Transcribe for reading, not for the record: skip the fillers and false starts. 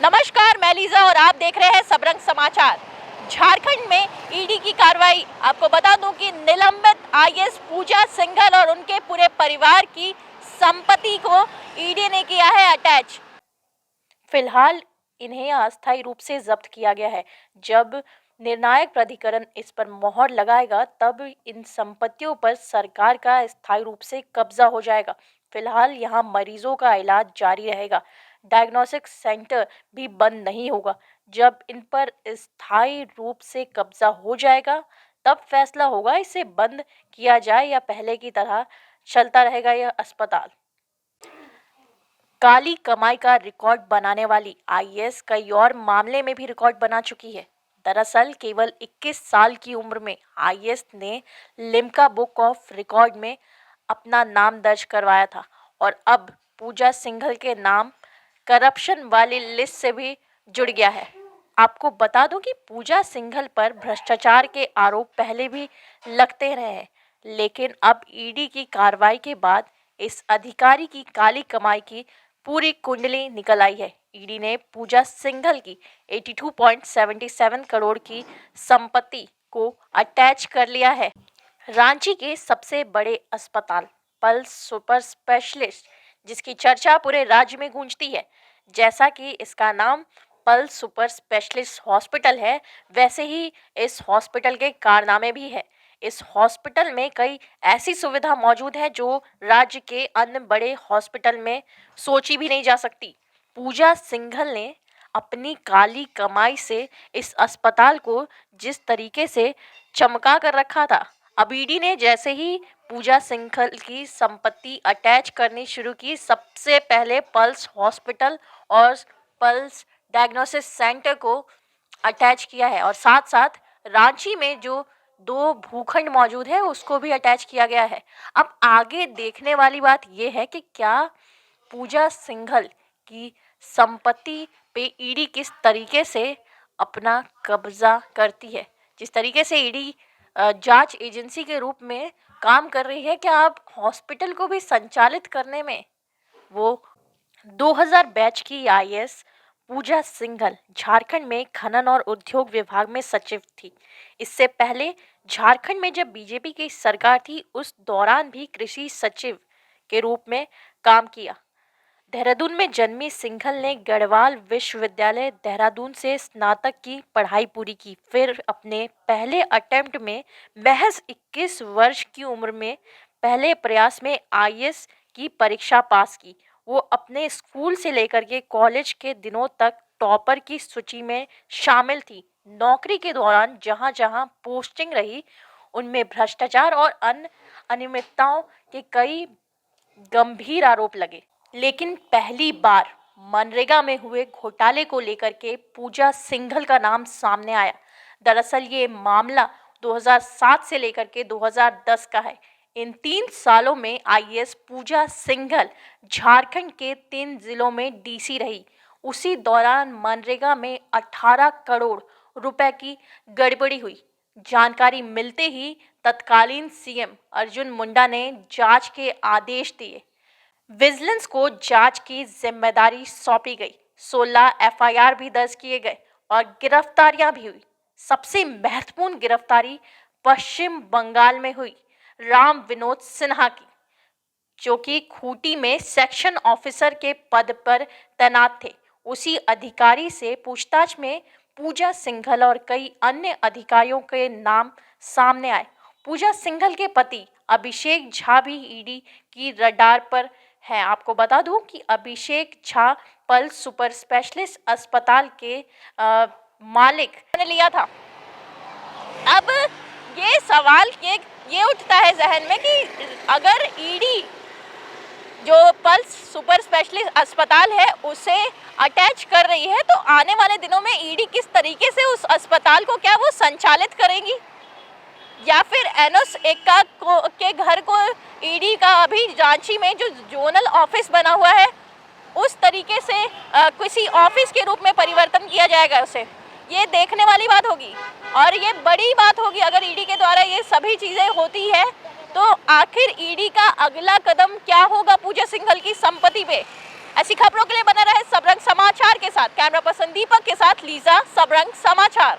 नमस्कार, मैं लीजा और आप देख रहे हैं सबरंग समाचार। झारखंड में ईडी की कार्रवाई। आपको बता दूं कि निलंबित आईएएस पूजा सिंघल और उनके पूरे परिवार की संपत्ति को ईडी ने किया है अटैच। फिलहाल इन्हें अस्थायी रूप से जब्त किया गया है। जब निर्णायक प्राधिकरण इस पर मोहर लगाएगा तब इन संपत्तियों पर सरकार का स्थायी रूप से कब्जा हो जाएगा। फिलहाल यहाँ मरीजों का इलाज जारी रहेगा। डायग्नोस्टिक सेंटर भी बंद नहीं होगा। जब इन पर स्थायी रूप से कब्जा हो जाएगा तब फैसला होगा इसे बंद किया जाए या पहले की तरह चलता रहेगा यह अस्पताल। काली कमाई का रिकॉर्ड बनाने वाली आईएएस कई और मामले में भी रिकॉर्ड बना चुकी है। दरअसल केवल 21 साल की उम्र में आईएएस ने लिम्का बुक ऑफ रिकॉर्ड में अपना नाम दर्ज करवाया था और अब पूजा सिंघल के नाम करप्शन वाली लिस्ट से भी जुड़ गया है। आपको बता दूं कि पूजा सिंघल पर भ्रष्टाचार के आरोप पहले भी लगते रहे हैं, लेकिन अब ईडी की कार्रवाई के बाद इस अधिकारी की काली कमाई की पूरी कुंडली निकल आई है। ईडी ने पूजा सिंघल की 82.77 करोड़ की संपत्ति को अटैच कर लिया है। रांची के सबसे बड़े अस्पताल पल्स सुपर स्पेशलिस्ट, जिसकी चर्चा पूरे राज्य में गूंजती है। जैसा कि इसका नाम पल्स सुपर स्पेशलिस्ट हॉस्पिटल है, वैसे ही इस हॉस्पिटल के कारनामे भी है। इस हॉस्पिटल में कई ऐसी सुविधा मौजूद है जो राज्य के अन्य बड़े हॉस्पिटल में सोची भी नहीं जा सकती। पूजा सिंघल ने अपनी काली कमाई से इस अस्पताल को जिस तरीके से चमका कर रखा था, अब ईडी ने जैसे ही पूजा सिंघल की संपत्ति अटैच करनी शुरू की, सबसे पहले पल्स हॉस्पिटल और पल्स डायग्नोसिस सेंटर को अटैच किया है और साथ साथ रांची में जो 2 भूखंड मौजूद है उसको भी अटैच किया गया है। अब आगे देखने वाली बात यह है कि क्या पूजा सिंघल की संपत्ति पे ईडी किस तरीके से अपना कब्जा करती है। जिस तरीके से ईडी जांच एजेंसी के रूप में काम कर रही है, क्या अब हॉस्पिटल को भी संचालित करने में वो 2000 बैच की आईएएस पूजा सिंघल झारखंड में खनन और उद्योग विभाग में सचिव थी। इससे पहले झारखंड में जब बीजेपी की सरकार थी उस दौरान भी कृषि सचिव के रूप में काम किया। देहरादून में जन्मी सिंघल ने गढ़वाल विश्वविद्यालय देहरादून से स्नातक की पढ़ाई पूरी की। फिर अपने पहले अटेम्प्ट में महज 21 वर्ष की उम्र में पहले प्रयास में आईएएस की परीक्षा पास की। वो अपने स्कूल से लेकर के कॉलेज के दिनों तक टॉपर की सूची में शामिल थी। नौकरी के दौरान जहां जहां पोस्टिंग रही उनमें भ्रष्टाचार और अन्य अनियमितताओं के कई गंभीर आरोप लगे, लेकिन पहली बार मनरेगा में हुए घोटाले को लेकर के पूजा सिंघल का नाम सामने आया। दरअसल ये मामला 2007 से लेकर के 2010 का है। इन 3 सालों में आईएएस पूजा सिंघल झारखंड के 3 जिलों में डीसी रही। उसी दौरान मनरेगा में 18 करोड़ रुपए की गड़बड़ी हुई। जानकारी मिलते ही तत्कालीन सीएम अर्जुन मुंडा ने जांच के आदेश दिए। विजिलेंस को जांच की जिम्मेदारी सौंपी गई। 16 एफआईआर भी दर्ज किए गए और गिरफ्तारियां भी हुई। सबसे महत्वपूर्ण गिरफ्तारी पश्चिम बंगाल में हुई राम विनोद सिन्हा की, जो कि खूंटी में सेक्शन ऑफिसर के पद पर तैनात थे। उसी अधिकारी से पूछताछ में पूजा सिंघल और कई अन्य अधिकारियों के नाम सामने आए। पूजा सिंघल के पति अभिषेक झा भी ईडी की रडार पर है। आपको बता दूं कि Abhishek Jha pulse super specialist अस्पताल के मालिक ने लिया था। अब ये सवाल ये उठता है जहन में कि अगर ईडी जो पल्स सुपर स्पेशलिस्ट अस्पताल है उसे अटैच कर रही है तो आने वाले दिनों में ईडी किस तरीके से उस अस्पताल को क्या वो संचालित करेंगी, या फिर एनोस एक्का के घर को ईडी का अभी रांची में जो जोनल ऑफिस बना हुआ है उस तरीके से किसी ऑफिस के रूप में परिवर्तन किया जाएगा। उसे ये देखने वाली बात होगी और ये बड़ी बात होगी अगर ईडी के द्वारा ये सभी चीज़ें होती है तो आखिर ईडी का अगला कदम क्या होगा पूजा सिंघल की संपत्ति पे। ऐसी खबरों के लिए बना रहे सबरंग समाचार के साथ। साथ कैमरा पर्सन दीपक के साथ लीजा, सबरंग समाचार।